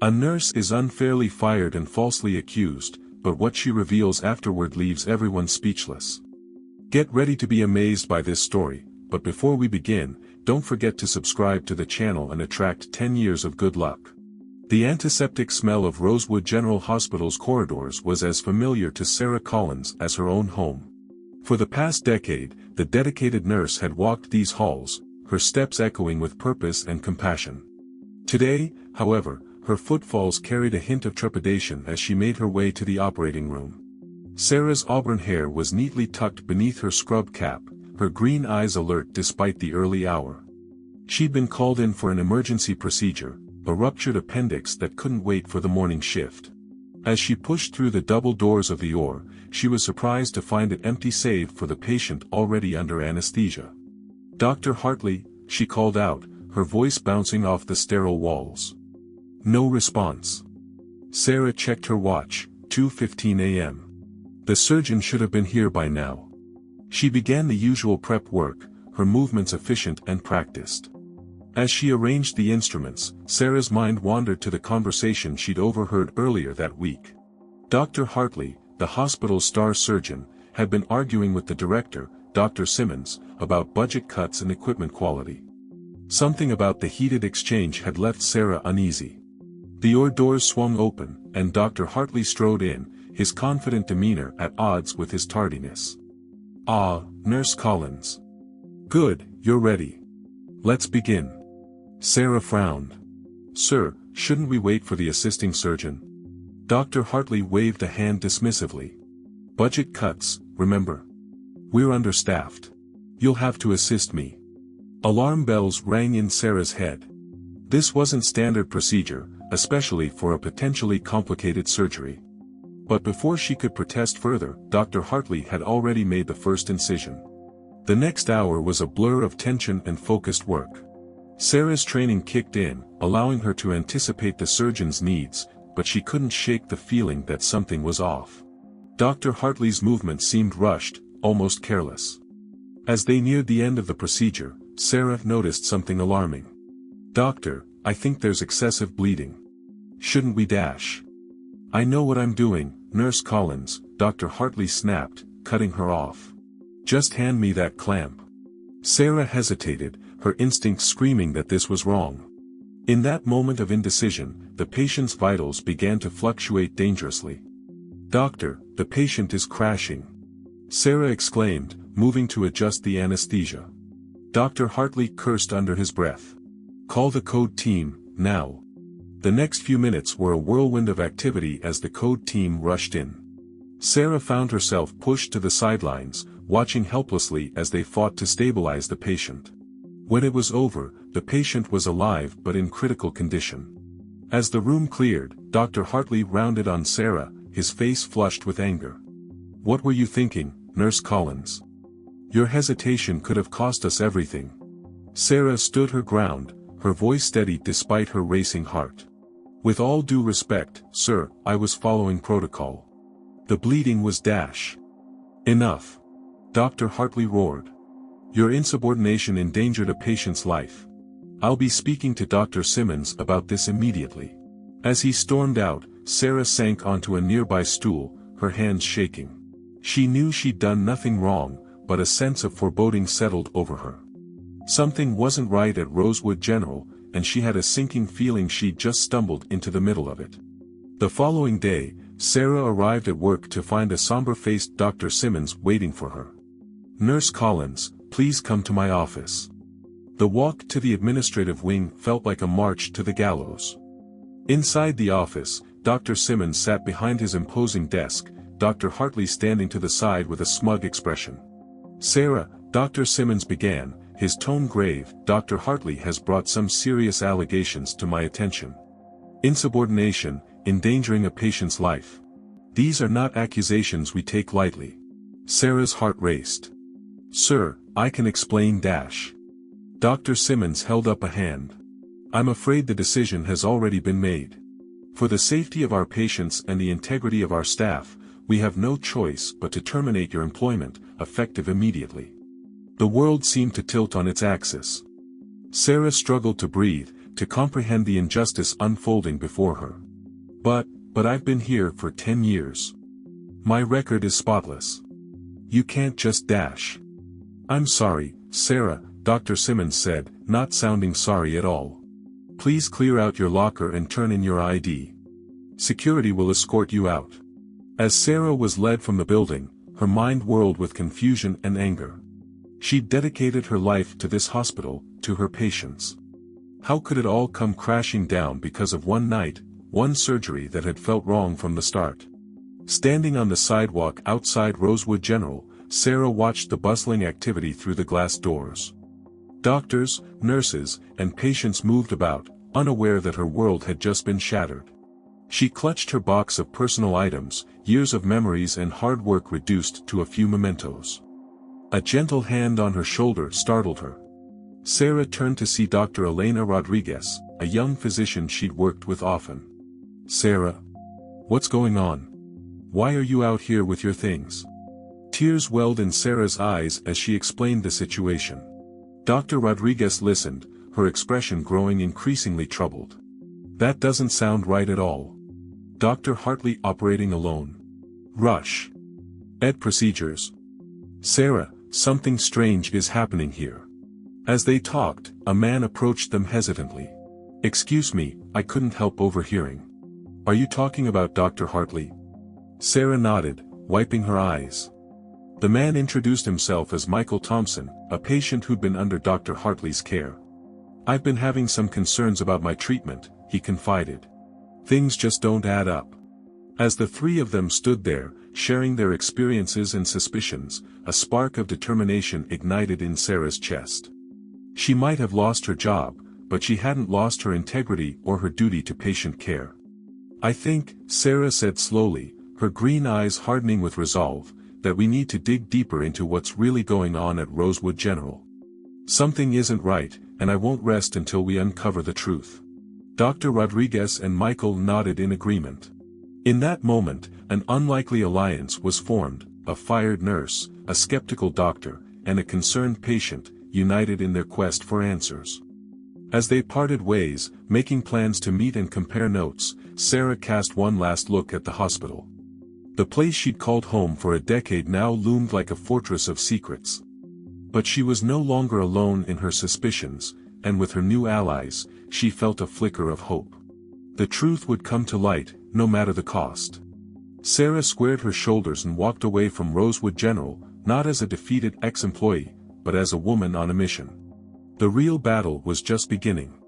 A nurse is unfairly fired and falsely accused, but what she reveals afterward leaves everyone speechless. Get ready to be amazed by this story, but before we begin, don't forget to subscribe to the channel and attract 10 years of good luck. The antiseptic smell of Rosewood General Hospital's corridors was as familiar to Sarah Collins as her own home. For the past decade, the dedicated nurse had walked these halls, her steps echoing with purpose and compassion. Today, however, her footfalls carried a hint of trepidation as she made her way to the operating room. Sarah's auburn hair was neatly tucked beneath her scrub cap, her green eyes alert despite the early hour. She'd been called in for an emergency procedure, a ruptured appendix that couldn't wait for the morning shift. As she pushed through the double doors of the OR, she was surprised to find it empty save for the patient already under anesthesia. "Dr. Hartley," she called out, her voice bouncing off the sterile walls. No response. Sarah checked her watch, 2:15 a.m. The surgeon should have been here by now. She began the usual prep work, her movements efficient and practiced. As she arranged the instruments, Sarah's mind wandered to the conversation she'd overheard earlier that week. Dr. Hartley, the hospital's star surgeon, had been arguing with the director, Dr. Simmons, about budget cuts and equipment quality. Something about the heated exchange had left Sarah uneasy. The OR doors swung open, and Dr. Hartley strode in, his confident demeanor at odds with his tardiness. "Ah, Nurse Collins. Good, you're ready. Let's begin." Sarah frowned. "Sir, shouldn't we wait for the assisting surgeon?" Dr. Hartley waved a hand dismissively. "Budget cuts, remember. We're understaffed. You'll have to assist me." Alarm bells rang in Sarah's head. This wasn't standard procedure, especially for a potentially complicated surgery. But before she could protest further, Dr. Hartley had already made the first incision. The next hour was a blur of tension and focused work. Sarah's training kicked in, allowing her to anticipate the surgeon's needs, but she couldn't shake the feeling that something was off. Dr. Hartley's movements seemed rushed, almost careless. As they neared the end of the procedure, Sarah noticed something alarming. "Doctor, I think there's excessive bleeding. Shouldn't we dash?" "I know what I'm doing, Nurse Collins," Dr. Hartley snapped, cutting her off. "Just hand me that clamp." Sarah hesitated, her instincts screaming that this was wrong. In that moment of indecision, the patient's vitals began to fluctuate dangerously. "Doctor, the patient is crashing," Sarah exclaimed, moving to adjust the anesthesia. Dr. Hartley cursed under his breath. "Call the code team, now." The next few minutes were a whirlwind of activity as the code team rushed in. Sarah found herself pushed to the sidelines, watching helplessly as they fought to stabilize the patient. When it was over, the patient was alive but in critical condition. As the room cleared, Dr. Hartley rounded on Sarah, his face flushed with anger. "What were you thinking, Nurse Collins? Your hesitation could have cost us everything." Sarah stood her ground, her voice steady despite her racing heart. "With all due respect, sir, I was following protocol. The bleeding was dash." "Enough!" Dr. Hartley roared. "Your insubordination endangered a patient's life. I'll be speaking to Dr. Simmons about this immediately." As he stormed out, Sarah sank onto a nearby stool, her hands shaking. She knew she'd done nothing wrong, but a sense of foreboding settled over her. Something wasn't right at Rosewood General, and she had a sinking feeling she'd just stumbled into the middle of it. The following day, Sarah arrived at work to find a somber-faced Dr. Simmons waiting for her. "Nurse Collins, please come to my office." The walk to the administrative wing felt like a march to the gallows. Inside the office, Dr. Simmons sat behind his imposing desk, Dr. Hartley standing to the side with a smug expression. "Sarah," Dr. Simmons began, his tone grave, "Dr. Hartley has brought some serious allegations to my attention. Insubordination, endangering a patient's life. These are not accusations we take lightly." Sarah's heart raced. "Sir, I can explain dash." Dr. Simmons held up a hand. "I'm afraid the decision has already been made. For the safety of our patients and the integrity of our staff, we have no choice but to terminate your employment, effective immediately." The world seemed to tilt on its axis. Sarah struggled to breathe, to comprehend the injustice unfolding before her. But I've been here for 10 years. My record is spotless. You can't just dash. I'm sorry, Sarah, Dr. Simmons said, not sounding sorry at all. Please clear out your locker and turn in your ID. Security will escort you out. As Sarah was led from the building, her mind whirled with confusion and anger. She'd dedicated her life to this hospital, to her patients. How could it all come crashing down because of one night, one surgery that had felt wrong from the start? Standing on the sidewalk outside Rosewood General, Sarah watched the bustling activity through the glass doors. Doctors, nurses, and patients moved about, unaware that her world had just been shattered. She clutched her box of personal items, years of memories and hard work reduced to a few mementos. A gentle hand on her shoulder startled her. Sarah turned to see Dr. Elena Rodriguez, a young physician she'd worked with often. Sarah? What's going on? Why are you out here with your things? Tears welled in Sarah's eyes as she explained the situation. Dr. Rodriguez listened, her expression growing increasingly troubled. That doesn't sound right at all. Dr. Hartley operating alone. Rush. Ed procedures. Sarah, something strange is happening here. As they talked, a man approached them hesitantly. Excuse me, I couldn't help overhearing. Are you talking about Dr. Hartley? Sarah nodded, wiping her eyes. The man introduced himself as Michael Thompson, a patient who'd been under Dr. Hartley's care. I've been having some concerns about my treatment, he confided. Things just don't add up. As the three of them stood there, sharing their experiences and suspicions, a spark of determination ignited in Sarah's chest. She might have lost her job, but she hadn't lost her integrity or her duty to patient care. I think, Sarah said slowly, her green eyes hardening with resolve, that we need to dig deeper into what's really going on at Rosewood General. Something isn't right, and I won't rest until we uncover the truth. Dr. Rodriguez and Michael nodded in agreement. In that moment, an unlikely alliance was formed, a fired nurse, a skeptical doctor, and a concerned patient, united in their quest for answers. As they parted ways, making plans to meet and compare notes, Sarah cast one last look at the hospital. The place she'd called home for a decade now loomed like a fortress of secrets. But she was no longer alone in her suspicions, and with her new allies, she felt a flicker of hope. The truth would come to light, no matter the cost. Sarah squared her shoulders and walked away from Rosewood General, not as a defeated ex-employee, but as a woman on a mission. The real battle was just beginning.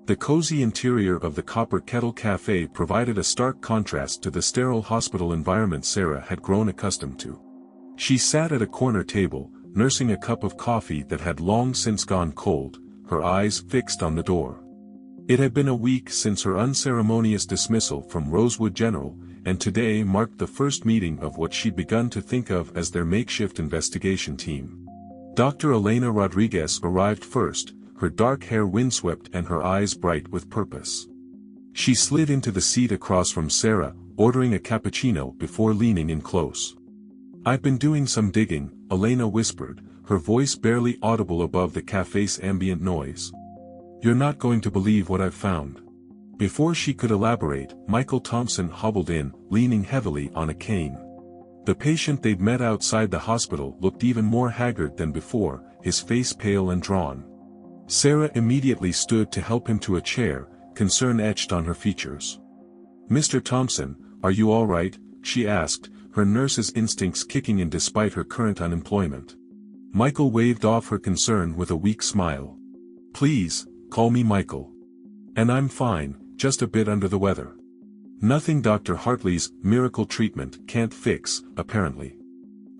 The cozy interior of the Copper Kettle Cafe provided a stark contrast to the sterile hospital environment Sarah had grown accustomed to. She sat at a corner table, nursing a cup of coffee that had long since gone cold, her eyes fixed on the door. It had been a week since her unceremonious dismissal from Rosewood General, and today marked the first meeting of what she'd begun to think of as their makeshift investigation team. Dr. Elena Rodriguez arrived first, her dark hair windswept and her eyes bright with purpose. She slid into the seat across from Sarah, ordering a cappuccino before leaning in close. I've been doing some digging, Elena whispered, her voice barely audible above the cafe's ambient noise. You're not going to believe what I've found. Before she could elaborate, Michael Thompson hobbled in, leaning heavily on a cane. The patient they'd met outside the hospital looked even more haggard than before, his face pale and drawn. Sarah immediately stood to help him to a chair, concern etched on her features. Mr. Thompson, are you all right? She asked, her nurse's instincts kicking in despite her current unemployment. Michael waved off her concern with a weak smile. Please, call me Michael. And I'm fine, just a bit under the weather. Nothing Dr. Hartley's miracle treatment can't fix, apparently.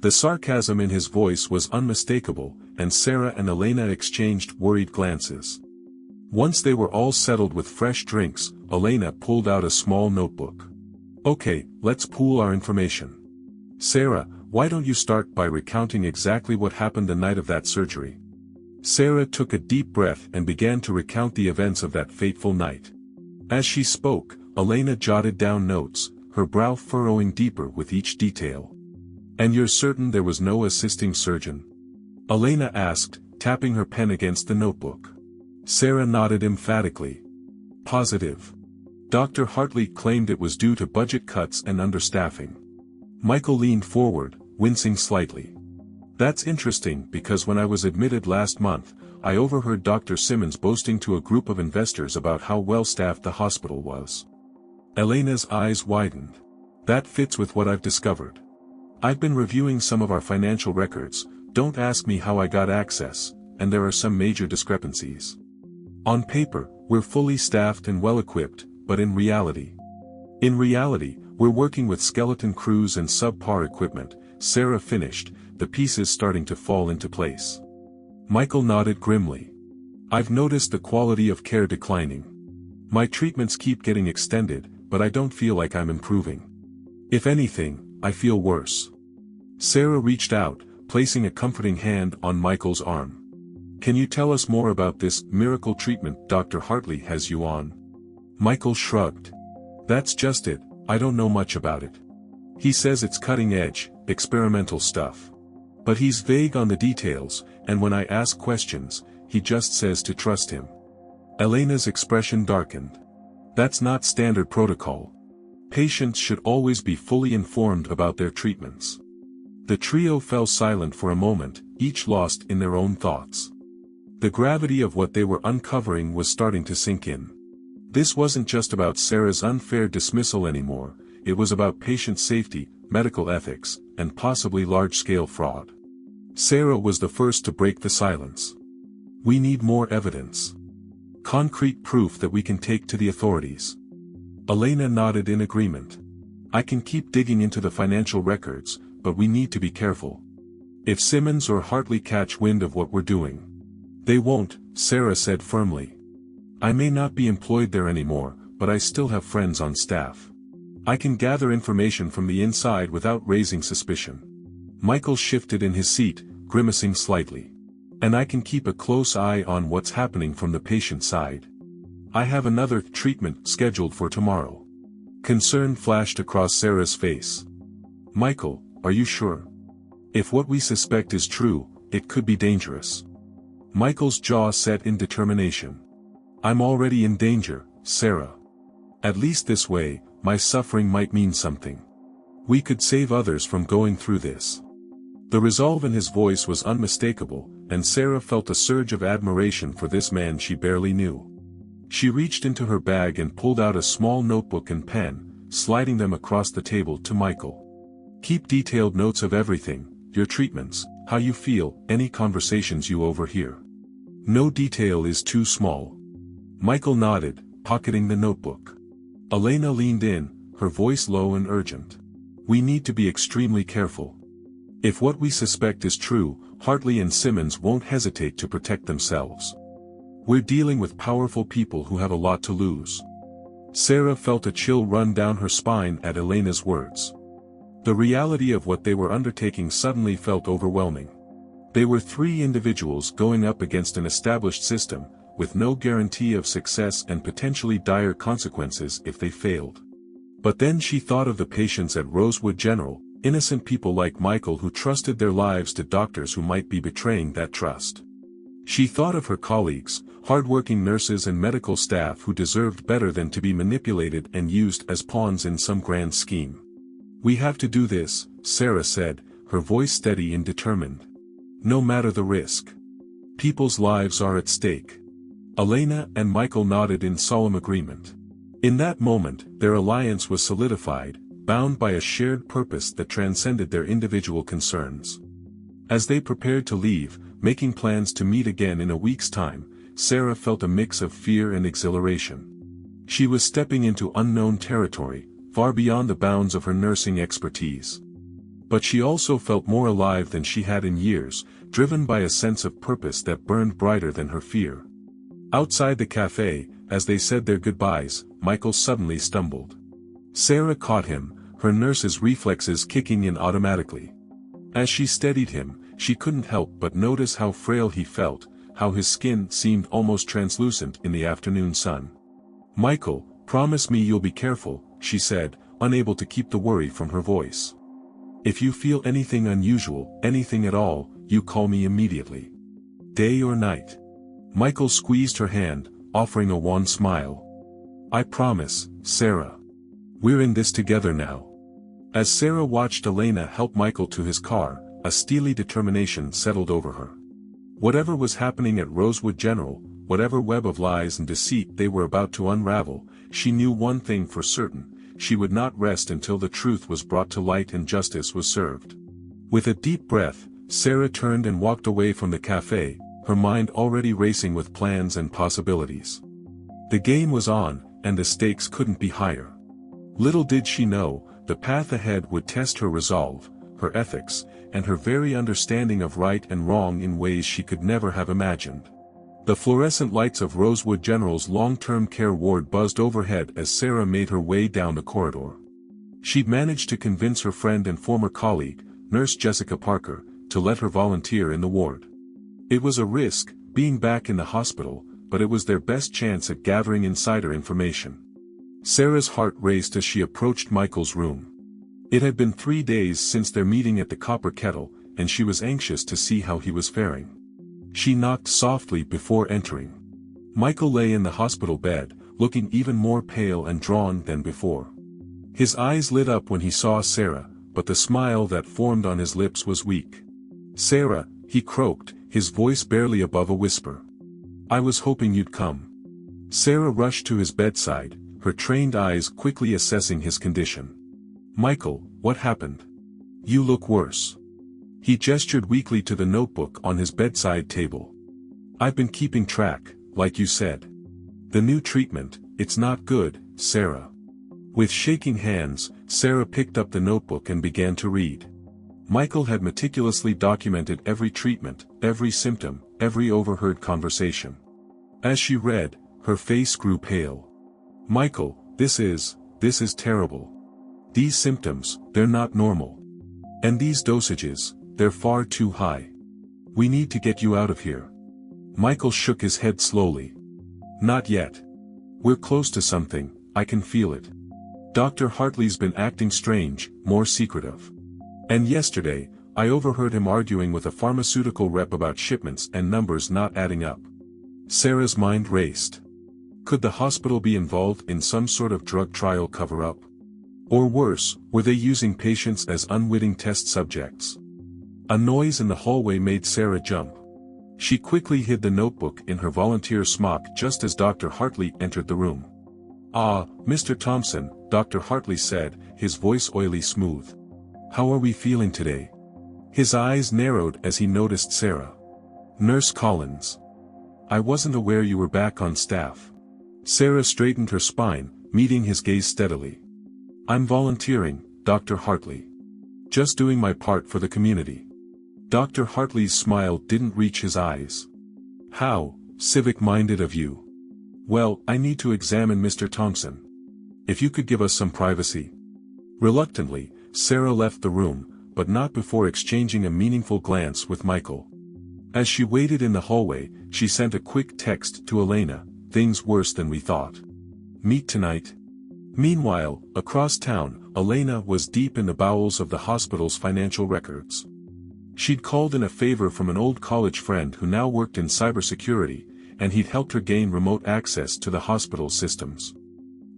The sarcasm in his voice was unmistakable, and Sarah and Elena exchanged worried glances. Once they were all settled with fresh drinks, Elena pulled out a small notebook. Okay, let's pool our information. Sarah, why don't you start by recounting exactly what happened the night of that surgery? Sarah took a deep breath and began to recount the events of that fateful night. As she spoke, Elena jotted down notes, her brow furrowing deeper with each detail. And you're certain there was no assisting surgeon? Elena asked, tapping her pen against the notebook. Sarah nodded emphatically. Positive. Dr. Hartley claimed it was due to budget cuts and understaffing. Michael leaned forward, wincing slightly. That's interesting because when I was admitted last month, I overheard Dr. Simmons boasting to a group of investors about how well-staffed the hospital was. Elena's eyes widened. That fits with what I've discovered. I've been reviewing some of our financial records, don't ask me how I got access, and there are some major discrepancies. On paper, we're fully staffed and well-equipped, but in reality, we're working with skeleton crews and subpar equipment. Sarah finished, the pieces starting to fall into place. Michael nodded grimly. I've noticed the quality of care declining. My treatments keep getting extended, but I don't feel like I'm improving. If anything, I feel worse. Sarah reached out, placing a comforting hand on Michael's arm. Can you tell us more about this miracle treatment Dr. Hartley has you on? Michael shrugged. That's just it, I don't know much about it. He says it's cutting-edge, experimental stuff. But he's vague on the details, and when I ask questions, he just says to trust him. Elena's expression darkened. That's not standard protocol. Patients should always be fully informed about their treatments. The trio fell silent for a moment, each lost in their own thoughts. The gravity of what they were uncovering was starting to sink in. This wasn't just about Sarah's unfair dismissal anymore, it was about patient safety, medical ethics, and possibly large-scale fraud. Sarah was the first to break the silence. We need more evidence. Concrete proof that we can take to the authorities. Elena nodded in agreement. I can keep digging into the financial records, but we need to be careful. If Simmons or Hartley catch wind of what we're doing. They won't, Sarah said firmly. I may not be employed there anymore, but I still have friends on staff. I can gather information from the inside without raising suspicion. Michael shifted in his seat, grimacing slightly. And I can keep a close eye on what's happening from the patient side. I have another treatment scheduled for tomorrow. Concern flashed across Sarah's face. Michael, are you sure? If what we suspect is true, it could be dangerous. Michael's jaw set in determination. I'm already in danger, Sarah. At least this way, my suffering might mean something. We could save others from going through this. The resolve in his voice was unmistakable, and Sarah felt a surge of admiration for this man she barely knew. She reached into her bag and pulled out a small notebook and pen, sliding them across the table to Michael. Keep detailed notes of everything, your treatments, how you feel, any conversations you overhear. No detail is too small. Michael nodded, pocketing the notebook. Elena leaned in, her voice low and urgent. We need to be extremely careful. If what we suspect is true, Hartley and Simmons won't hesitate to protect themselves. We're dealing with powerful people who have a lot to lose. Sarah felt a chill run down her spine at Elena's words. The reality of what they were undertaking suddenly felt overwhelming. They were three individuals going up against an established system, with no guarantee of success and potentially dire consequences if they failed. But then she thought of the patients at Rosewood General, innocent people like Michael who trusted their lives to doctors who might be betraying that trust. She thought of her colleagues, hardworking nurses and medical staff who deserved better than to be manipulated and used as pawns in some grand scheme. We have to do this, Sarah said, her voice steady and determined. No matter the risk. People's lives are at stake. Elena and Michael nodded in solemn agreement. In that moment, their alliance was solidified, bound by a shared purpose that transcended their individual concerns. As they prepared to leave, making plans to meet again in a week's time, Sarah felt a mix of fear and exhilaration. She was stepping into unknown territory, far beyond the bounds of her nursing expertise. But she also felt more alive than she had in years, driven by a sense of purpose that burned brighter than her fear. Outside the cafe, as they said their goodbyes, Michael suddenly stumbled. Sarah caught him, her nurse's reflexes kicking in automatically. As she steadied him, she couldn't help but notice how frail he felt, how his skin seemed almost translucent in the afternoon sun. Michael, promise me you'll be careful, she said, unable to keep the worry from her voice. If you feel anything unusual, anything at all, you call me immediately. Day or night. Michael squeezed her hand, offering a wan smile. I promise, Sarah. We're in this together now. As Sarah watched Elena help Michael to his car, a steely determination settled over her. Whatever was happening at Rosewood General, whatever web of lies and deceit they were about to unravel, she knew one thing for certain: she would not rest until the truth was brought to light and justice was served. With a deep breath, Sarah turned and walked away from the cafe, her mind already racing with plans and possibilities. The game was on, and the stakes couldn't be higher. Little did she know, the path ahead would test her resolve, her ethics, and her very understanding of right and wrong in ways she could never have imagined. The fluorescent lights of Rosewood General's long-term care ward buzzed overhead as Sarah made her way down the corridor. She'd managed to convince her friend and former colleague, Nurse Jessica Parker, to let her volunteer in the ward. It was a risk, being back in the hospital, but it was their best chance at gathering insider information. Sarah's heart raced as she approached Michael's room. It had been 3 days since their meeting at the Copper Kettle, and she was anxious to see how he was faring. She knocked softly before entering. Michael lay in the hospital bed, looking even more pale and drawn than before. His eyes lit up when he saw Sarah, but the smile that formed on his lips was weak. "Sarah," he croaked, his voice barely above a whisper. "I was hoping you'd come." Sarah rushed to his bedside, her trained eyes quickly assessing his condition. "Michael, what happened? You look worse." He gestured weakly to the notebook on his bedside table. "I've been keeping track, like you said. The new treatment, it's not good, Sarah." With shaking hands, Sarah picked up the notebook and began to read. Michael had meticulously documented every treatment, every symptom, every overheard conversation. As she read, her face grew pale. "Michael, this is terrible. These symptoms, they're not normal. And these dosages, they're far too high. We need to get you out of here." Michael shook his head slowly. "Not yet. We're close to something, I can feel it. Dr. Hartley's been acting strange, more secretive. And yesterday, I overheard him arguing with a pharmaceutical rep about shipments and numbers not adding up." Sarah's mind raced. Could the hospital be involved in some sort of drug trial cover-up? Or worse, were they using patients as unwitting test subjects? A noise in the hallway made Sarah jump. She quickly hid the notebook in her volunteer smock just as Dr. Hartley entered the room. "Ah, Mr. Thompson," Dr. Hartley said, his voice oily smooth. "How are we feeling today?" His eyes narrowed as he noticed Sarah. "Nurse Collins. I wasn't aware you were back on staff." Sarah straightened her spine, meeting his gaze steadily. "I'm volunteering, Dr. Hartley. Just doing my part for the community." Dr. Hartley's smile didn't reach his eyes. "How civic-minded of you. Well, I need to examine Mr. Thompson. If you could give us some privacy." Reluctantly, Sarah left the room, but not before exchanging a meaningful glance with Michael. As she waited in the hallway, she sent a quick text to Elena, "Things worse than we thought. Meet tonight." Meanwhile, across town, Elena was deep in the bowels of the hospital's financial records. She'd called in a favor from an old college friend who now worked in cybersecurity, and he'd helped her gain remote access to the hospital's systems.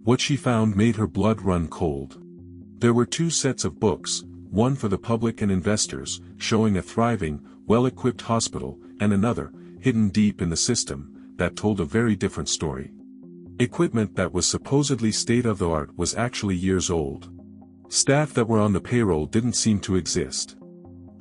What she found made her blood run cold. There were 2 sets of books, one for the public and investors, showing a thriving, well-equipped hospital, and another, hidden deep in the system, that told a very different story. Equipment that was supposedly state-of-the-art was actually years old. Staff that were on the payroll didn't seem to exist.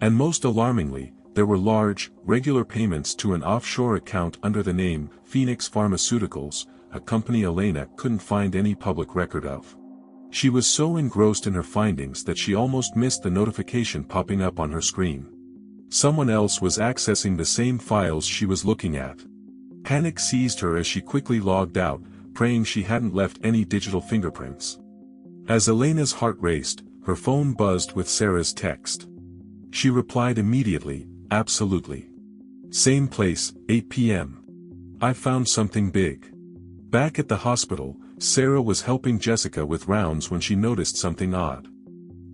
And most alarmingly, there were large, regular payments to an offshore account under the name Phoenix Pharmaceuticals, a company Elena couldn't find any public record of. She was so engrossed in her findings that she almost missed the notification popping up on her screen. Someone else was accessing the same files she was looking at. Panic seized her as she quickly logged out, praying she hadn't left any digital fingerprints. As Elena's heart raced, her phone buzzed with Sarah's text. She replied immediately, "Absolutely. Same place, 8 p.m. I found something big." Back at the hospital, Sarah was helping Jessica with rounds when she noticed something odd.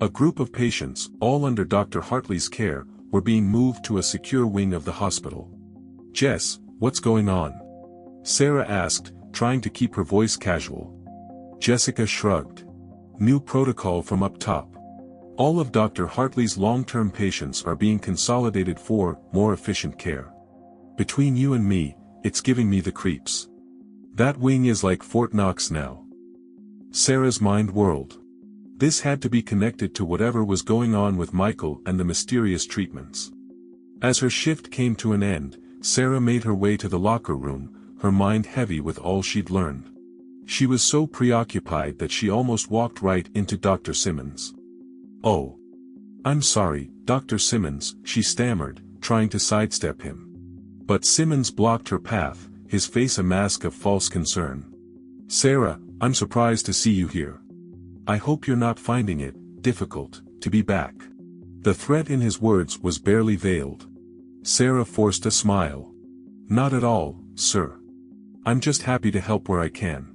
A group of patients, all under Dr. Hartley's care, were being moved to a secure wing of the hospital. "Jess, what's going on?" Sarah asked, trying to keep her voice casual. Jessica shrugged. New protocol from up top. All of Dr. Hartley's long-term patients are being consolidated for more efficient care. Between you and me, it's giving me the creeps. That wing is like Fort Knox now. Sarah's mind whirled. This had to be connected to whatever was going on with Michael and the mysterious treatments. As her shift came to an end, Sarah made her way to the locker room, her mind heavy with all she'd learned. She was so preoccupied that she almost walked right into Dr. Simmons. "Oh. I'm sorry, Dr. Simmons," she stammered, trying to sidestep him. But Simmons blocked her path, his face a mask of false concern. "Sarah, I'm surprised to see you here. I hope you're not finding it difficult to be back." The threat in his words was barely veiled. Sarah forced a smile. "Not at all, sir. I'm just happy to help where I can."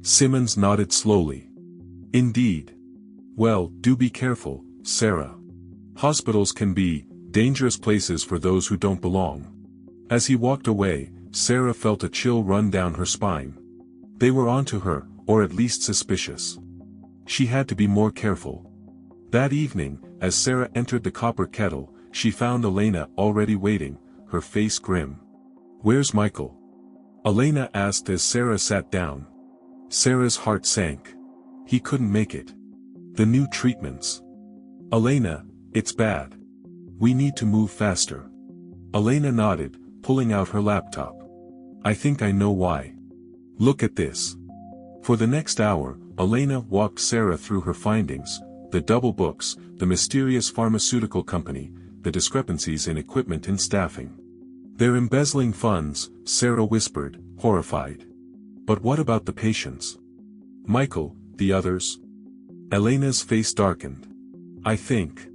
Simmons nodded slowly. "Indeed. Well, do be careful, Sarah. Hospitals can be dangerous places for those who don't belong." As he walked away, Sarah felt a chill run down her spine. They were onto her, or at least suspicious. She had to be more careful. That evening, as Sarah entered the copper kettle, she found Elena already waiting, her face grim. "Where's Michael?" Elena asked as Sarah sat down. Sarah's heart sank. "He couldn't make it. The new treatments." "Elena, it's bad. We need to move faster." Elena nodded, pulling out her laptop. "I think I know why. Look at this." For the next hour, Elena walked Sarah through her findings, the double books, the mysterious pharmaceutical company, the discrepancies in equipment and staffing. "They're embezzling funds," Sarah whispered, horrified. "But what about the patients? Michael, the others?" Elena's face darkened. I think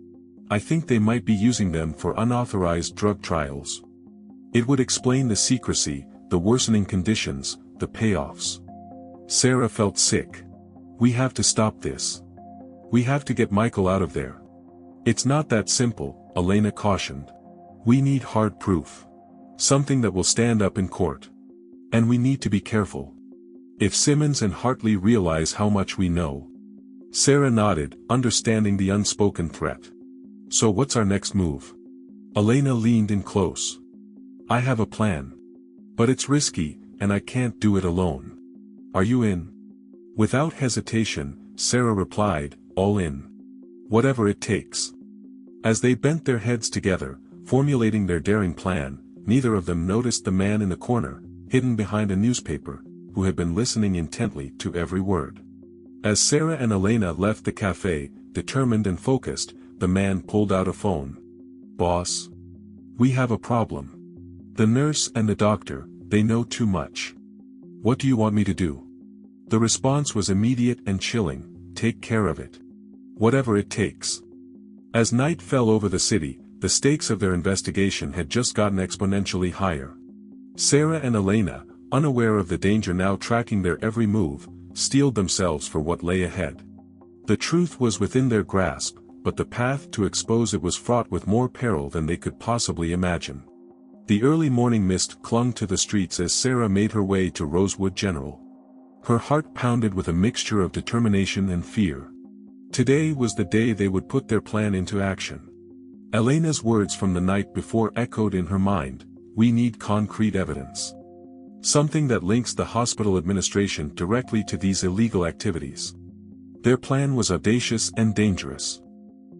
they might be using them for unauthorized drug trials. It would explain the secrecy, the worsening conditions, the payoffs." Sarah felt sick. "We have to stop this. We have to get Michael out of there." "It's not that simple," Elena cautioned. "We need hard proof. Something that will stand up in court. And we need to be careful. If Simmons and Hartley realize how much we know." Sarah nodded, understanding the unspoken threat. "So what's our next move?" Elena leaned in close. "I have a plan. But it's risky, and I can't do it alone. Are you in?" Without hesitation, Sarah replied, "All in. Whatever it takes." As they bent their heads together, formulating their daring plan, neither of them noticed the man in the corner, hidden behind a newspaper, who had been listening intently to every word. As Sarah and Elena left the cafe, determined and focused, the man pulled out a phone. "Boss. We have a problem. The nurse and the doctor, they know too much. What do you want me to do?" The response was immediate and chilling: "Take care of it. Whatever it takes." As night fell over the city, the stakes of their investigation had just gotten exponentially higher. Sarah and Elena, unaware of the danger now tracking their every move, steeled themselves for what lay ahead. The truth was within their grasp, but the path to expose it was fraught with more peril than they could possibly imagine. The early morning mist clung to the streets as Sarah made her way to Rosewood General. Her heart pounded with a mixture of determination and fear. Today was the day they would put their plan into action. Elena's words from the night before echoed in her mind: "We need concrete evidence. Something that links the hospital administration directly to these illegal activities." Their plan was audacious and dangerous.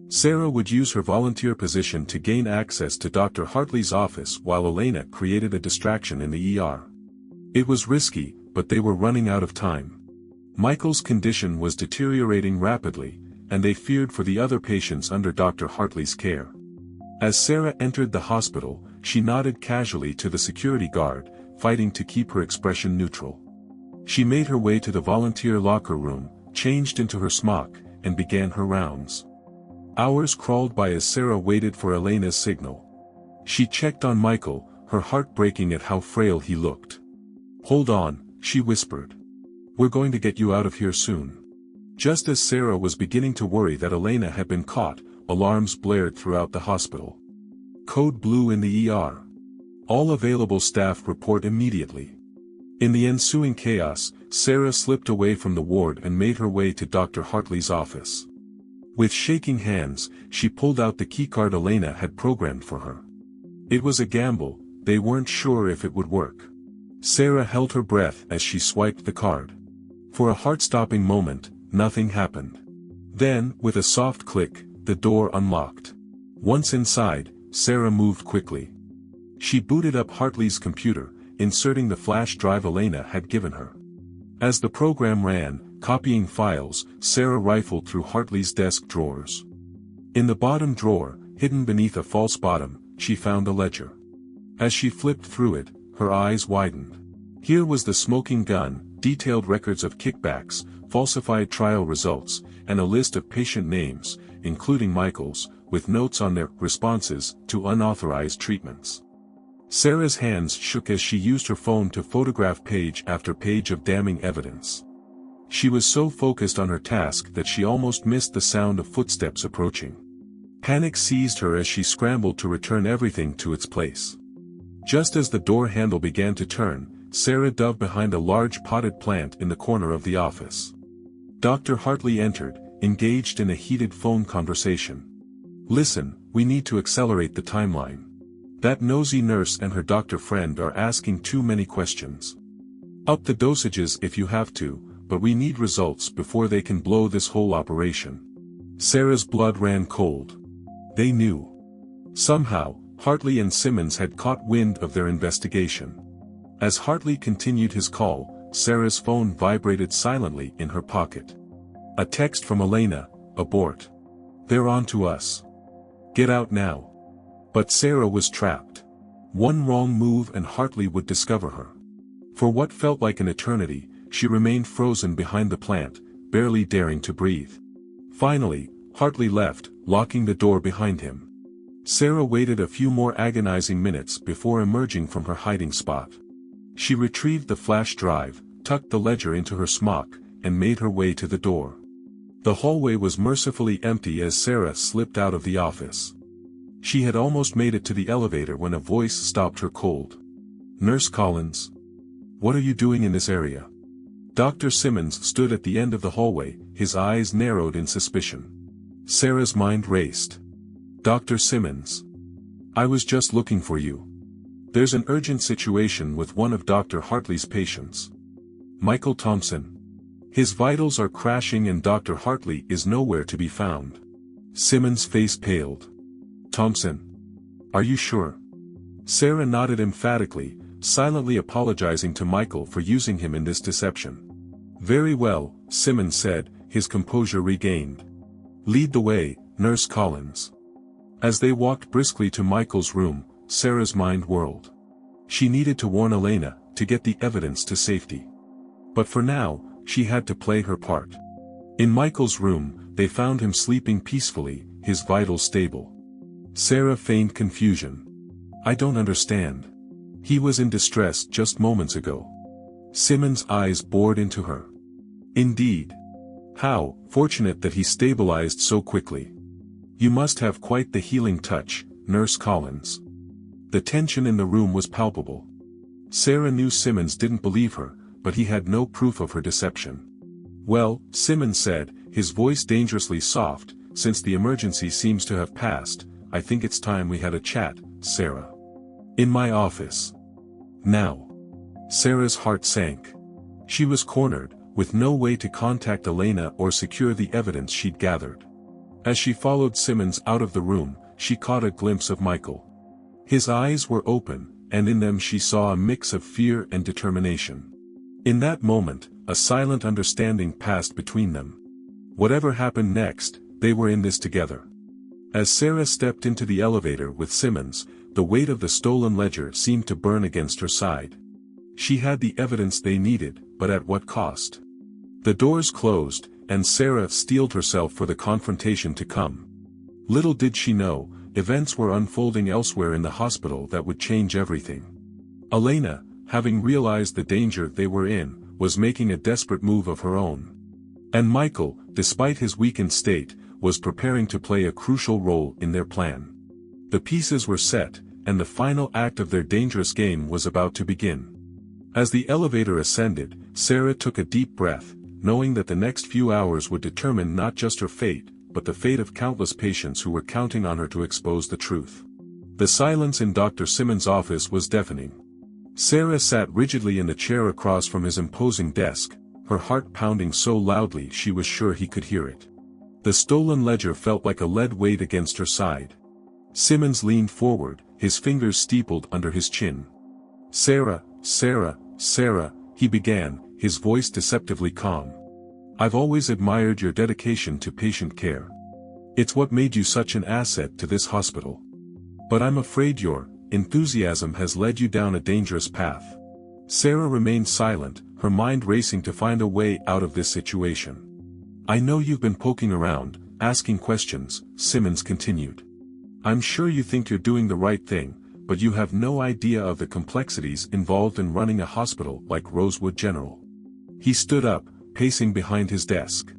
Sarah would use her volunteer position to gain access to Dr. Hartley's office while Elena created a distraction in the ER. It was risky, but they were running out of time. Michael's condition was deteriorating rapidly, and they feared for the other patients under Dr. Hartley's care. As Sarah entered the hospital, she nodded casually to the security guard, fighting to keep her expression neutral. She made her way to the volunteer locker room, changed into her smock, and began her rounds. Hours crawled by as Sarah waited for Elena's signal. She checked on Michael, her heart breaking at how frail he looked. "Hold on," she whispered. "We're going to get you out of here soon." Just as Sarah was beginning to worry that Elena had been caught, alarms blared throughout the hospital. Code blue in the ER. All available staff report immediately. In the ensuing chaos, Sarah slipped away from the ward and made her way to Dr. Hartley's office. With shaking hands, she pulled out the keycard Elena had programmed for her. It was a gamble, they weren't sure if it would work. Sarah held her breath as she swiped the card. For a heart-stopping moment, nothing happened. Then, with a soft click, the door unlocked. Once inside, Sarah moved quickly. She booted up Hartley's computer, inserting the flash drive Elena had given her. As the program ran, copying files, Sarah rifled through Hartley's desk drawers. In the bottom drawer, hidden beneath a false bottom, she found a ledger. As she flipped through it, her eyes widened. Here was the smoking gun, detailed records of kickbacks, falsified trial results, and a list of patient names, including Michael's, with notes on their responses to unauthorized treatments. Sarah's hands shook as she used her phone to photograph page after page of damning evidence. She was so focused on her task that she almost missed the sound of footsteps approaching. Panic seized her as she scrambled to return everything to its place. Just as the door handle began to turn, Sarah dove behind a large potted plant in the corner of the office. Dr. Hartley entered, engaged in a heated phone conversation. "Listen, we need to accelerate the timeline. That nosy nurse and her doctor friend are asking too many questions. Up the dosages if you have to, but we need results before they can blow this whole operation." Sarah's blood ran cold. They knew. Somehow, Hartley and Simmons had caught wind of their investigation. As Hartley continued his call, Sarah's phone vibrated silently in her pocket. A text from Elena: "Abort. They're on to us. Get out now." But Sarah was trapped. One wrong move and Hartley would discover her. For what felt like an eternity, she remained frozen behind the plant, barely daring to breathe. Finally, Hartley left, locking the door behind him. Sarah waited a few more agonizing minutes before emerging from her hiding spot. She retrieved the flash drive, tucked the ledger into her smock, and made her way to the door. The hallway was mercifully empty as Sarah slipped out of the office. She had almost made it to the elevator when a voice stopped her cold. "Nurse Collins? What are you doing in this area?" Dr. Simmons stood at the end of the hallway, his eyes narrowed in suspicion. Sarah's mind raced. "Dr. Simmons. I was just looking for you. There's an urgent situation with one of Dr. Hartley's patients. Michael Thompson. His vitals are crashing and Dr. Hartley is nowhere to be found." Simmons' face paled. "Thompson? Are you sure?" Sarah nodded emphatically, silently apologizing to Michael for using him in this deception. "Very well," Simmons said, his composure regained. "Lead the way, Nurse Collins." As they walked briskly to Michael's room, Sarah's mind whirled. She needed to warn Elena, to get the evidence to safety. But for now, she had to play her part. In Michael's room, they found him sleeping peacefully, his vitals stable. Sarah feigned confusion. "I don't understand. He was in distress just moments ago." Simmons' eyes bored into her. "Indeed. How fortunate that he stabilized so quickly. You must have quite the healing touch, Nurse Collins." The tension in the room was palpable. Sarah knew Simmons didn't believe her, but he had no proof of her deception. "Well," Simmons said, his voice dangerously soft, "since the emergency seems to have passed, I think it's time we had a chat, Sarah. In my office. Now." Sarah's heart sank. She was cornered, with no way to contact Elena or secure the evidence she'd gathered. As she followed Simmons out of the room, she caught a glimpse of Michael. His eyes were open, and in them she saw a mix of fear and determination. In that moment, a silent understanding passed between them. Whatever happened next, they were in this together. As Sarah stepped into the elevator with Simmons, the weight of the stolen ledger seemed to burn against her side. She had the evidence they needed, but at what cost? The doors closed, and Sarah steeled herself for the confrontation to come. Little did she know, events were unfolding elsewhere in the hospital that would change everything. Elena, having realized the danger they were in, was making a desperate move of her own. And Michael, despite his weakened state, was preparing to play a crucial role in their plan. The pieces were set, and the final act of their dangerous game was about to begin. As the elevator ascended, Sarah took a deep breath, knowing that the next few hours would determine not just her fate, but the fate of countless patients who were counting on her to expose the truth. The silence in Dr. Simmons' office was deafening. Sarah sat rigidly in the chair across from his imposing desk, her heart pounding so loudly she was sure he could hear it. The stolen ledger felt like a lead weight against her side. Simmons leaned forward, his fingers steepled under his chin. Sarah, he began, his voice deceptively calm. I've always admired your dedication to patient care. It's what made you such an asset to this hospital. But I'm afraid your enthusiasm has led you down a dangerous path. Sarah remained silent, her mind racing to find a way out of this situation. I know you've been poking around, asking questions, Simmons continued. I'm sure you think you're doing the right thing, but you have no idea of the complexities involved in running a hospital like Rosewood General. He stood up, pacing behind his desk.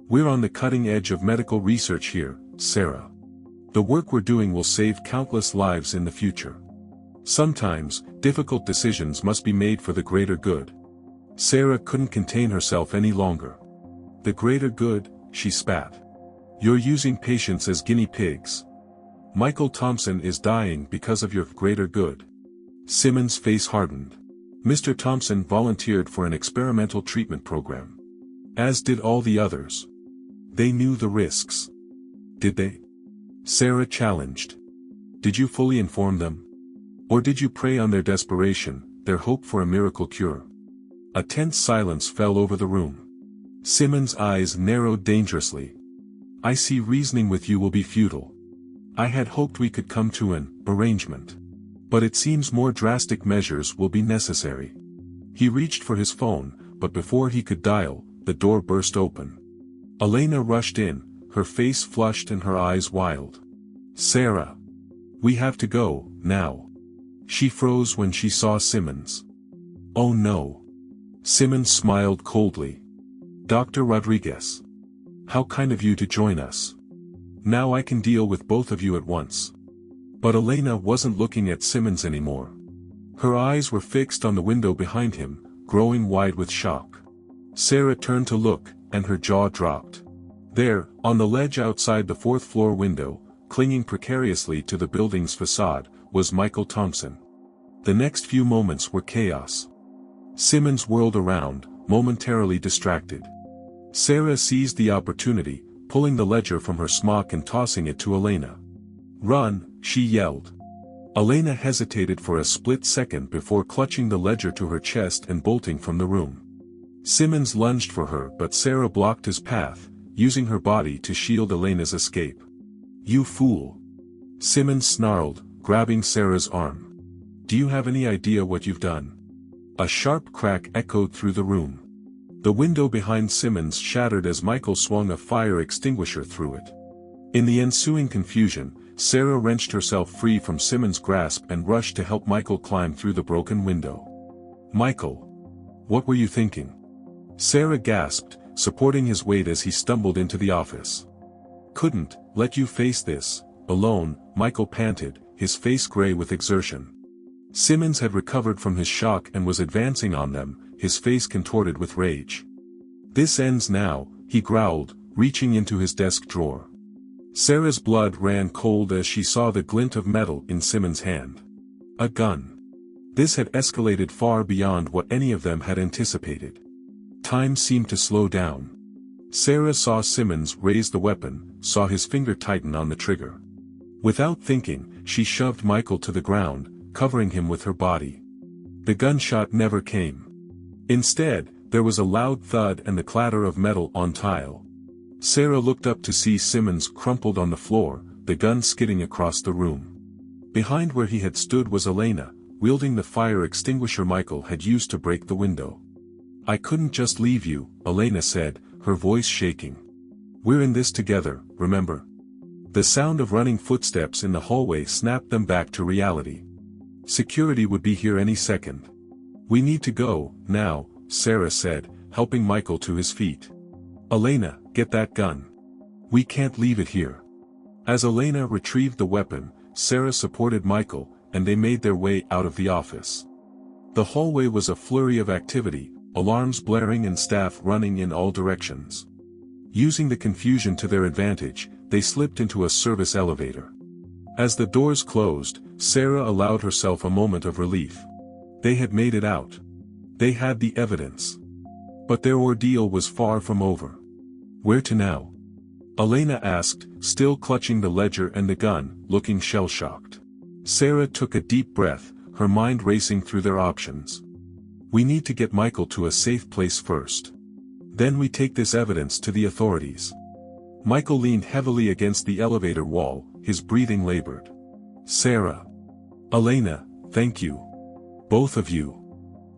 We're on the cutting edge of medical research here, Sarah. The work we're doing will save countless lives in the future. Sometimes, difficult decisions must be made for the greater good. Sarah couldn't contain herself any longer. The greater good, she spat. You're using patients as guinea pigs. Michael Thompson is dying because of your greater good. Simmons' face hardened. Mr. Thompson volunteered for an experimental treatment program. As did all the others. They knew the risks. Did they? Sarah challenged. Did you fully inform them? Or did you prey on their desperation, their hope for a miracle cure? A tense silence fell over the room. Simmons' eyes narrowed dangerously. I see reasoning with you will be futile. I had hoped we could come to an arrangement. But it seems more drastic measures will be necessary. He reached for his phone, but before he could dial, the door burst open. Elena rushed in, her face flushed and her eyes wild. Sarah. We have to go, now. She froze when she saw Simmons. Oh no. Simmons smiled coldly. Dr. Rodriguez. How kind of you to join us. Now I can deal with both of you at once. But Elena wasn't looking at Simmons anymore. Her eyes were fixed on the window behind him, growing wide with shock. Sarah turned to look, and her jaw dropped. There, on the ledge outside the fourth-floor window, clinging precariously to the building's facade, was Michael Thompson. The next few moments were chaos. Simmons whirled around, momentarily distracted. Sarah seized the opportunity, pulling the ledger from her smock and tossing it to Elena. Run, she yelled. Elena hesitated for a split second before clutching the ledger to her chest and bolting from the room. Simmons lunged for her but Sarah blocked his path, using her body to shield Elena's escape. You fool! Simmons snarled, grabbing Sarah's arm. Do you have any idea what you've done? A sharp crack echoed through the room. The window behind Simmons shattered as Michael swung a fire extinguisher through it. In the ensuing confusion, Sarah wrenched herself free from Simmons' grasp and rushed to help Michael climb through the broken window. Michael! What were you thinking? Sarah gasped, supporting his weight as he stumbled into the office. Couldn't let you face this, alone, Michael panted, his face gray with exertion. Simmons had recovered from his shock and was advancing on them, his face contorted with rage. This ends now, he growled, reaching into his desk drawer. Sarah's blood ran cold as she saw the glint of metal in Simmons' hand. A gun. This had escalated far beyond what any of them had anticipated. Time seemed to slow down. Sarah saw Simmons raise the weapon, saw his finger tighten on the trigger. Without thinking, she shoved Michael to the ground, covering him with her body. The gunshot never came. Instead, there was a loud thud and the clatter of metal on tile. Sarah looked up to see Simmons crumpled on the floor, the gun skidding across the room. Behind where he had stood was Elena, wielding the fire extinguisher Michael had used to break the window. I couldn't just leave you, Elena said, her voice shaking. We're in this together, remember? The sound of running footsteps in the hallway snapped them back to reality. Security would be here any second. We need to go, now, Sarah said, helping Michael to his feet. Elena, get that gun. We can't leave it here. As Elena retrieved the weapon, Sarah supported Michael, and they made their way out of the office. The hallway was a flurry of activity, alarms blaring and staff running in all directions. Using the confusion to their advantage, they slipped into a service elevator. As the doors closed, Sarah allowed herself a moment of relief. They had made it out. They had the evidence. But their ordeal was far from over. Where to now? Elena asked, still clutching the ledger and the gun, looking shell-shocked. Sarah took a deep breath, her mind racing through their options. We need to get Michael to a safe place first. Then we take this evidence to the authorities. Michael leaned heavily against the elevator wall, his breathing labored. Sarah. Elena, thank you. Both of you.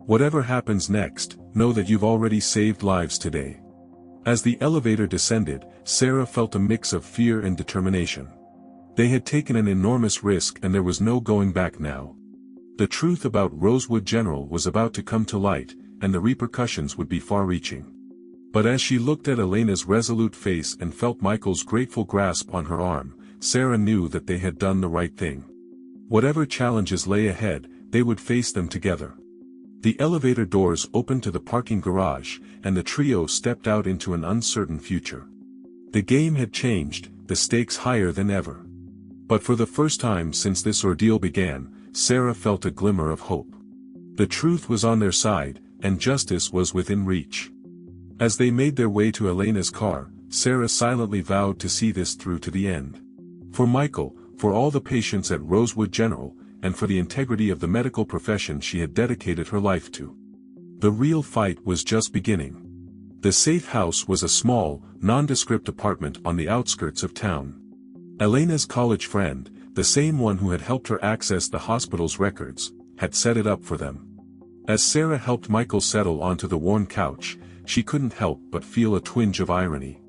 Whatever happens next, know that you've already saved lives today. As the elevator descended, Sarah felt a mix of fear and determination. They had taken an enormous risk and there was no going back now. The truth about Rosewood General was about to come to light, and the repercussions would be far-reaching. But as she looked at Elena's resolute face and felt Michael's grateful grasp on her arm, Sarah knew that they had done the right thing. Whatever challenges lay ahead, they would face them together. The elevator doors opened to the parking garage, and the trio stepped out into an uncertain future. The game had changed, the stakes higher than ever. But for the first time since this ordeal began, Sarah felt a glimmer of hope. The truth was on their side, and justice was within reach. As they made their way to Elena's car, Sarah silently vowed to see this through to the end. For Michael, for all the patients at Rosewood General, and for the integrity of the medical profession she had dedicated her life to. The real fight was just beginning. The safe house was a small, nondescript apartment on the outskirts of town. Elena's college friend, the same one who had helped her access the hospital's records, had set it up for them. As Sarah helped Michael settle onto the worn couch, she couldn't help but feel a twinge of irony.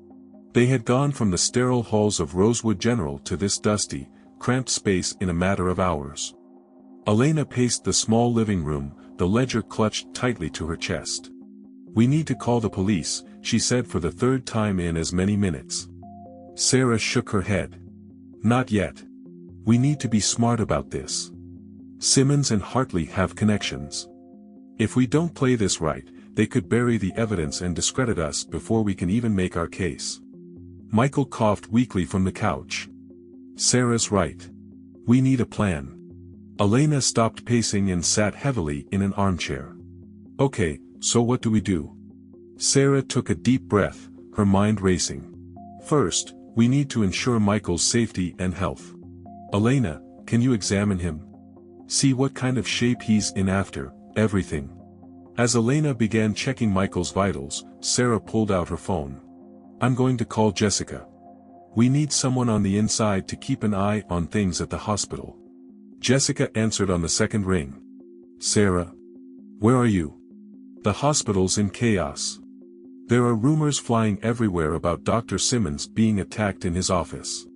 They had gone from the sterile halls of Rosewood General to this dusty, cramped space in a matter of hours. Elena paced the small living room, the ledger clutched tightly to her chest. "We need to call the police," she said for the third time in as many minutes. Sarah shook her head. "Not yet. We need to be smart about this. Simmons and Hartley have connections. If we don't play this right, they could bury the evidence and discredit us before we can even make our case." Michael coughed weakly from the couch. "Sarah's right. We need a plan." Elena stopped pacing and sat heavily in an armchair. "Okay, so what do we do?" Sarah took a deep breath, her mind racing. "First, we need to ensure Michael's safety and health. Elena, can you examine him? See what kind of shape he's in after everything." As Elena began checking Michael's vitals, Sarah pulled out her phone. "I'm going to call Jessica. We need someone on the inside to keep an eye on things at the hospital." Jessica answered on the second ring. "Sarah? Where are you?" "The hospital's in chaos. There are rumors flying everywhere about Dr. Simmons being attacked in his office."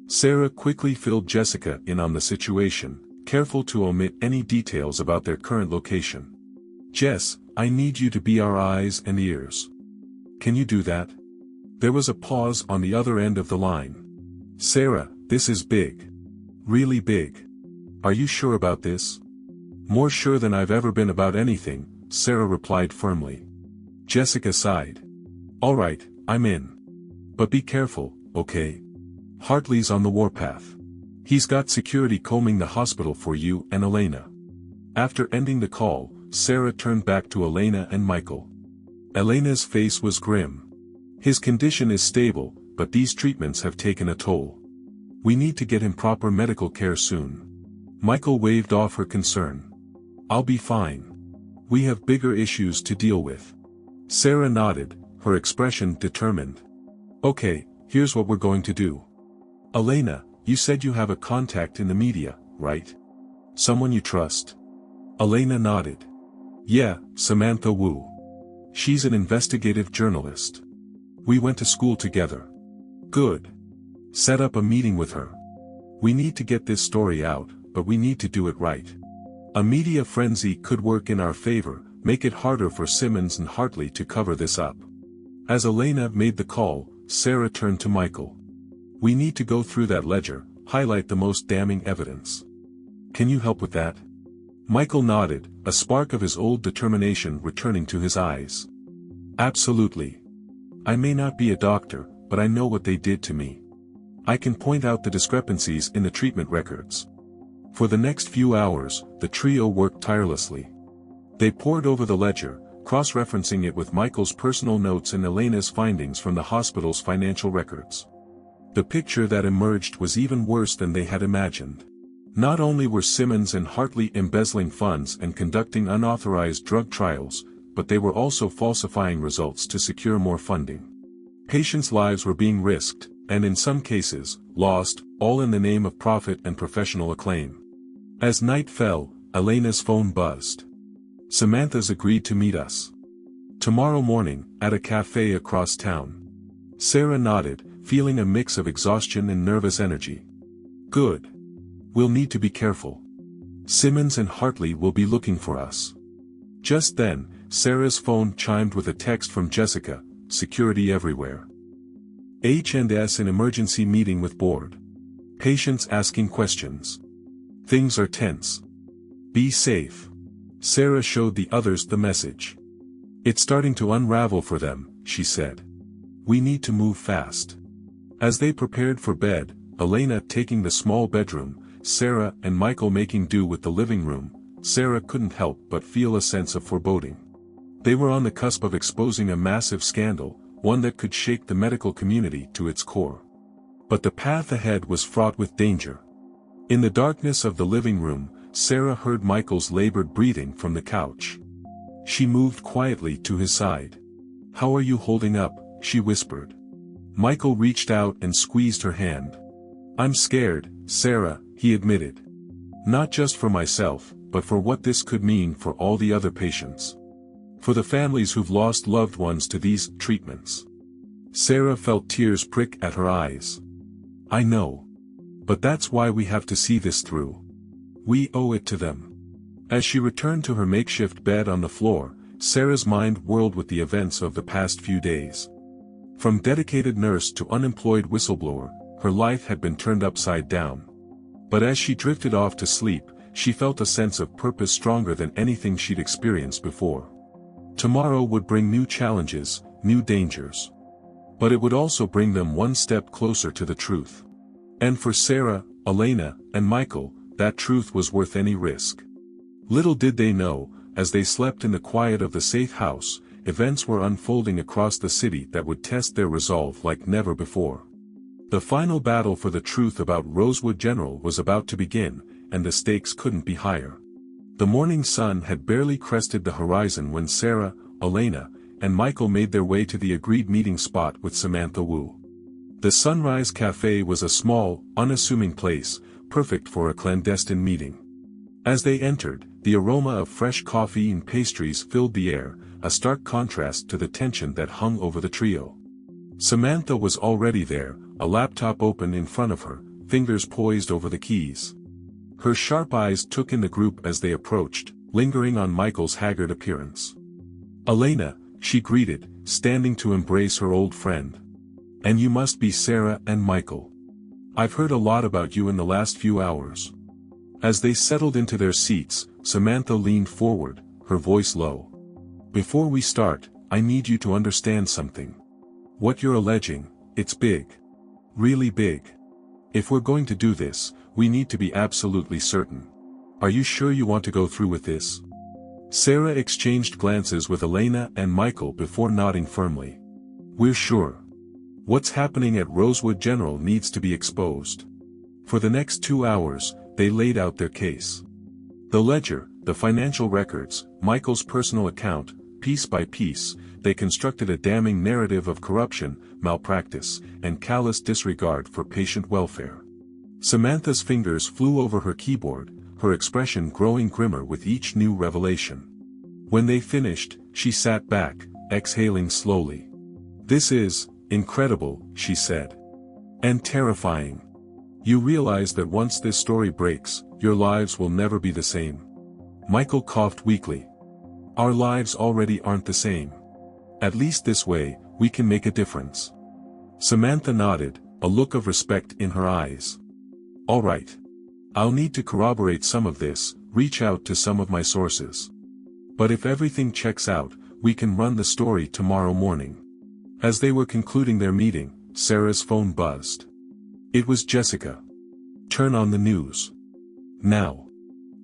Sarah quickly filled Jessica in on the situation, careful to omit any details about their current location. "Jess, I need you to be our eyes and ears. Can you do that?" There was a pause on the other end of the line. "Sarah, this is big. Really big. Are you sure about this?" "More sure than I've ever been about anything," Sarah replied firmly. Jessica sighed. "All right, I'm in. But be careful, okay? Hartley's on the warpath. He's got security combing the hospital for you and Elena." After ending the call, Sarah turned back to Elena and Michael. Elena's face was grim. "His condition is stable, but these treatments have taken a toll. We need to get him proper medical care soon." Michael waved off her concern. "I'll be fine. We have bigger issues to deal with." Sarah nodded, her expression determined. "Okay, here's what we're going to do. Elena, you said you have a contact in the media, right? Someone you trust?" Elena nodded. "Yeah, Samantha Wu. She's an investigative journalist. We went to school together." "Good. Set up a meeting with her. We need to get this story out, but we need to do it right. A media frenzy could work in our favor, make it harder for Simmons and Hartley to cover this up." As Elena made the call, Sarah turned to Michael. "We need to go through that ledger, highlight the most damning evidence. Can you help with that?" Michael nodded, a spark of his old determination returning to his eyes. Absolutely. I may not be a doctor, but I know what they did to me. I can point out the discrepancies in the treatment records. For the next few hours, the trio worked tirelessly. They pored over the ledger, cross-referencing it with Michael's personal notes and Elena's findings from the hospital's financial records. The picture that emerged was even worse than they had imagined. Not only were Simmons and Hartley embezzling funds and conducting unauthorized drug trials, but they were also falsifying results to secure more funding. Patients' lives were being risked, and in some cases, lost, all in the name of profit and professional acclaim. As night fell, Elena's phone buzzed. Samantha's agreed to meet us tomorrow morning, at a cafe across town. Sarah nodded, feeling a mix of exhaustion and nervous energy. Good. We'll need to be careful. Simmons and Hartley will be looking for us. Just then, Sarah's phone chimed with a text from Jessica, security everywhere. H&S in emergency meeting with board. Patients asking questions. Things are tense. Be safe. Sarah showed the others the message. It's starting to unravel for them, she said. We need to move fast. As they prepared for bed, Elena taking the small bedroom, Sarah and Michael making do with the living room, Sarah couldn't help but feel a sense of foreboding. They were on the cusp of exposing a massive scandal, one that could shake the medical community to its core. But the path ahead was fraught with danger. In the darkness of the living room, Sarah heard Michael's labored breathing from the couch. She moved quietly to his side. How are you holding up? She whispered. Michael reached out and squeezed her hand. I'm scared, Sarah, he admitted. Not just for myself, but for what this could mean for all the other patients. For the families who've lost loved ones to these treatments. Sarah felt tears prick at her eyes. I know. But that's why we have to see this through. We owe it to them. As she returned to her makeshift bed on the floor, Sarah's mind whirled with the events of the past few days. From dedicated nurse to unemployed whistleblower, her life had been turned upside down. But as she drifted off to sleep, she felt a sense of purpose stronger than anything she'd experienced before. Tomorrow would bring new challenges, new dangers. But it would also bring them one step closer to the truth. And for Sarah, Elena, and Michael, that truth was worth any risk. Little did they know, as they slept in the quiet of the safe house, events were unfolding across the city that would test their resolve like never before. The final battle for the truth about Rosewood General was about to begin, and the stakes couldn't be higher. The morning sun had barely crested the horizon when Sarah, Elena, and Michael made their way to the agreed meeting spot with Samantha Wu. The Sunrise Cafe was a small, unassuming place, perfect for a clandestine meeting. As they entered, the aroma of fresh coffee and pastries filled the air, a stark contrast to the tension that hung over the trio. Samantha was already there, a laptop open in front of her, fingers poised over the keys. Her sharp eyes took in the group as they approached, lingering on Michael's haggard appearance. Elena, she greeted, standing to embrace her old friend. And you must be Sarah and Michael. I've heard a lot about you in the last few hours. As they settled into their seats, Samantha leaned forward, her voice low. Before we start, I need you to understand something. What you're alleging, it's big. Really big. If we're going to do this, we need to be absolutely certain. Are you sure you want to go through with this? Sarah exchanged glances with Elena and Michael before nodding firmly. We're sure. What's happening at Rosewood General needs to be exposed. For the next 2 hours, they laid out their case. The ledger, the financial records, Michael's personal account, piece by piece, they constructed a damning narrative of corruption, malpractice, and callous disregard for patient welfare. Samantha's fingers flew over her keyboard, her expression growing grimmer with each new revelation. When they finished, she sat back, exhaling slowly. This is incredible, she said. And terrifying. You realize that once this story breaks, your lives will never be the same. Michael coughed weakly. Our lives already aren't the same. At least this way, we can make a difference. Samantha nodded, a look of respect in her eyes. All right. I'll need to corroborate some of this, reach out to some of my sources. But if everything checks out, we can run the story tomorrow morning. As they were concluding their meeting, Sarah's phone buzzed. It was Jessica. Turn on the news. Now.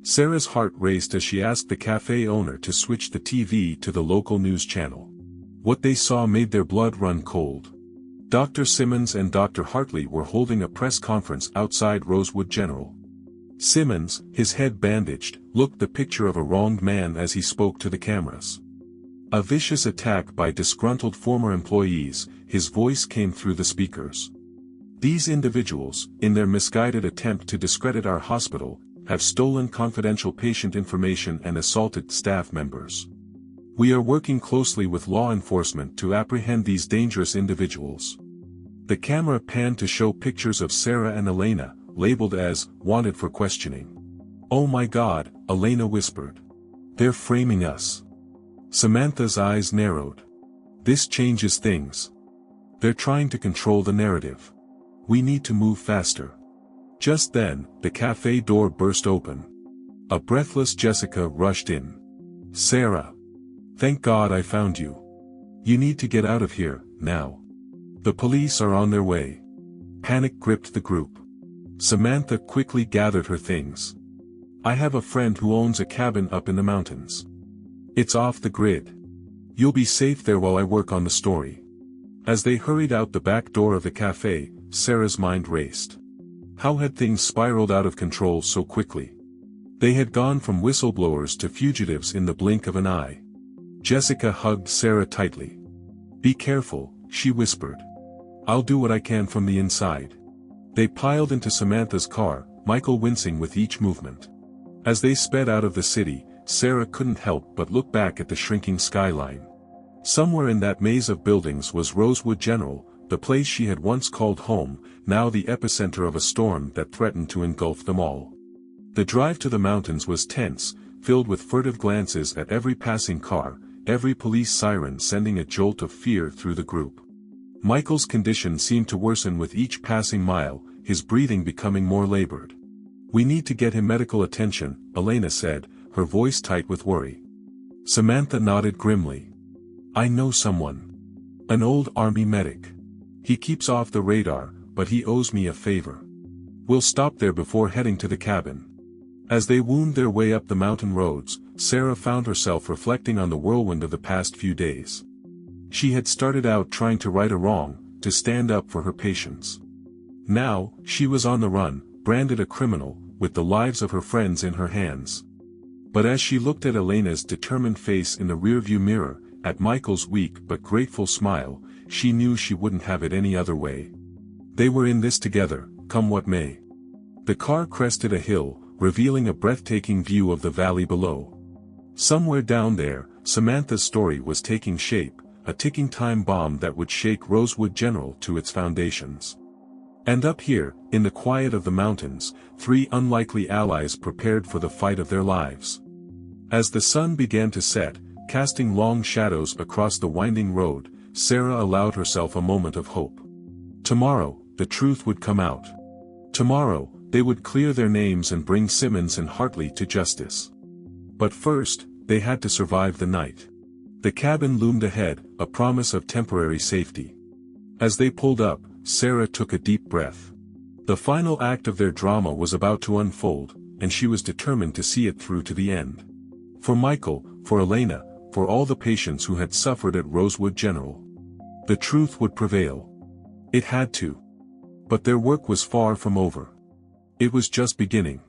Sarah's heart raced as she asked the cafe owner to switch the TV to the local news channel. What they saw made their blood run cold. Dr. Simmons and Dr. Hartley were holding a press conference outside Rosewood General. Simmons, his head bandaged, looked the picture of a wronged man as he spoke to the cameras. A vicious attack by disgruntled former employees, his voice came through the speakers. These individuals, in their misguided attempt to discredit our hospital, have stolen confidential patient information and assaulted staff members. We are working closely with law enforcement to apprehend these dangerous individuals. The camera panned to show pictures of Sarah and Elena, labeled as wanted for questioning. Oh my God, Elena whispered. They're framing us. Samantha's eyes narrowed. This changes things. They're trying to control the narrative. We need to move faster. Just then, the cafe door burst open. A breathless Jessica rushed in. Sarah. Thank God I found you. You need to get out of here, now. The police are on their way. Panic gripped the group. Samantha quickly gathered her things. I have a friend who owns a cabin up in the mountains. It's off the grid. You'll be safe there while I work on the story. As they hurried out the back door of the cafe, Sarah's mind raced. How had things spiraled out of control so quickly? They had gone from whistleblowers to fugitives in the blink of an eye. Jessica hugged Sarah tightly. Be careful, she whispered. I'll do what I can from the inside. They piled into Samantha's car, Michael wincing with each movement. As they sped out of the city, Sarah couldn't help but look back at the shrinking skyline. Somewhere in that maze of buildings was Rosewood General, the place she had once called home, now the epicenter of a storm that threatened to engulf them all. The drive to the mountains was tense, filled with furtive glances at every passing car, every police siren sending a jolt of fear through the group. Michael's condition seemed to worsen with each passing mile, his breathing becoming more labored. We need to get him medical attention, Elena said, her voice tight with worry. Samantha nodded grimly. I know someone. An old army medic. He keeps off the radar, but he owes me a favor. We'll stop there before heading to the cabin. As they wound their way up the mountain roads, Sarah found herself reflecting on the whirlwind of the past few days. She had started out trying to right a wrong, to stand up for her patients. Now, she was on the run, branded a criminal, with the lives of her friends in her hands. But as she looked at Elena's determined face in the rearview mirror, at Michael's weak but grateful smile, she knew she wouldn't have it any other way. They were in this together, come what may. The car crested a hill, revealing a breathtaking view of the valley below. Somewhere down there, Samantha's story was taking shape, a ticking time bomb that would shake Rosewood General to its foundations. And up here, in the quiet of the mountains, three unlikely allies prepared for the fight of their lives. As the sun began to set, casting long shadows across the winding road, Sarah allowed herself a moment of hope. Tomorrow, the truth would come out. Tomorrow, they would clear their names and bring Simmons and Hartley to justice. But first, they had to survive the night. The cabin loomed ahead, a promise of temporary safety. As they pulled up, Sarah took a deep breath. The final act of their drama was about to unfold, and she was determined to see it through to the end. For Michael, for Elena, for all the patients who had suffered at Rosewood General. The truth would prevail. It had to. But their work was far from over. It was just beginning.